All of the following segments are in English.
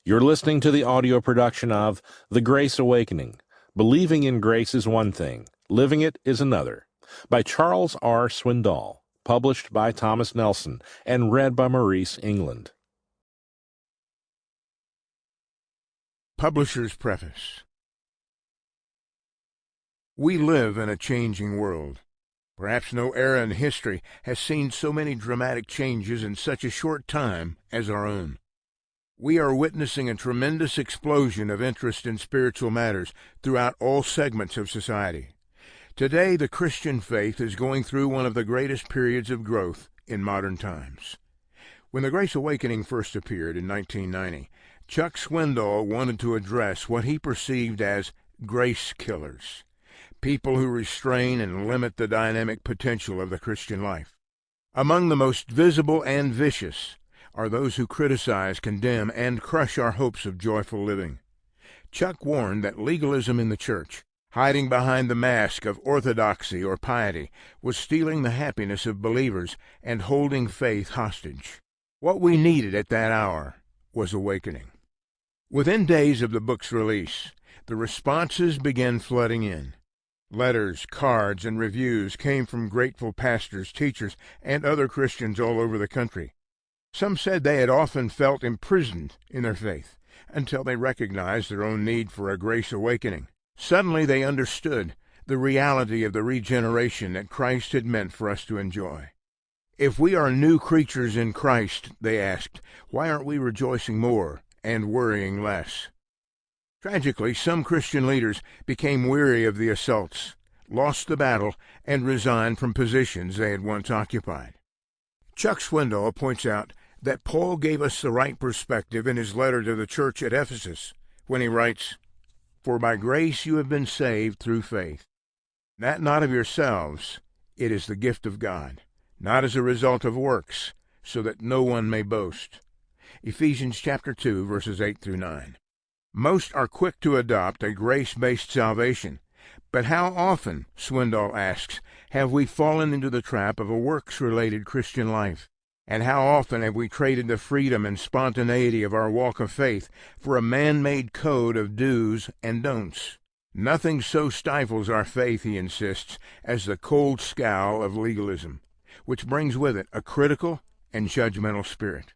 You're listening to the audio production of The Grace Awakening. Believing in grace is one thing, living it is another, by Charles R. Swindoll, published by Thomas Nelson, and read by Maurice, England. Publisher's Preface. We live in a changing world. Perhaps no era in history has seen so many dramatic changes in such a short time as our own. We are witnessing a tremendous explosion of interest in spiritual matters throughout all segments of society. Today, the Christian faith is going through one of the greatest periods of growth in modern times. When the Grace Awakening first appeared in 1990, Chuck Swindoll wanted to address what he perceived as grace killers, people who restrain and limit the dynamic potential of the Christian life. Among the most visible and vicious are those who criticize, condemn, and crush our hopes of joyful living. Chuck warned that legalism in the church, hiding behind the mask of orthodoxy or piety, was stealing the happiness of believers and holding faith hostage. What we needed at that hour was awakening. Within days of the book's release, the responses began flooding in. Letters, cards, and reviews came from grateful pastors, teachers, and other Christians all over the country. Some said they had often felt imprisoned in their faith until they recognized their own need for a grace awakening. Suddenly they understood the reality of the regeneration that Christ had meant for us to enjoy. If we are new creatures in Christ, they asked, why aren't we rejoicing more and worrying less? Tragically, some Christian leaders became weary of the assaults, lost the battle, and resigned from positions they had once occupied. Chuck Swindoll points out that Paul gave us the right perspective in his letter to the church at Ephesus when he writes, "For by grace you have been saved through faith, that not of yourselves, it is the gift of God, not as a result of works, so that no one may boast." Ephesians chapter 2, verses 8 through 9. Most are quick to adopt a grace-based salvation, but how often, Swindoll asks, have we fallen into the trap of a works-related Christian life? And how often have we traded the freedom and spontaneity of our walk of faith for a man-made code of do's and don'ts? Nothing so stifles our faith, he insists, as the cold scowl of legalism, which brings with it a critical and judgmental spirit.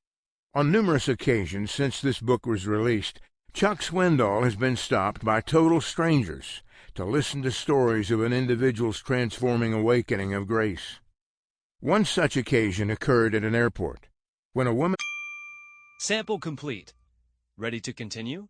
On numerous occasions since this book was released, Chuck Swindoll has been stopped by total strangers to listen to stories of an individual's transforming awakening of grace. One such occasion occurred at an airport, when a woman... Sample complete. Ready to continue?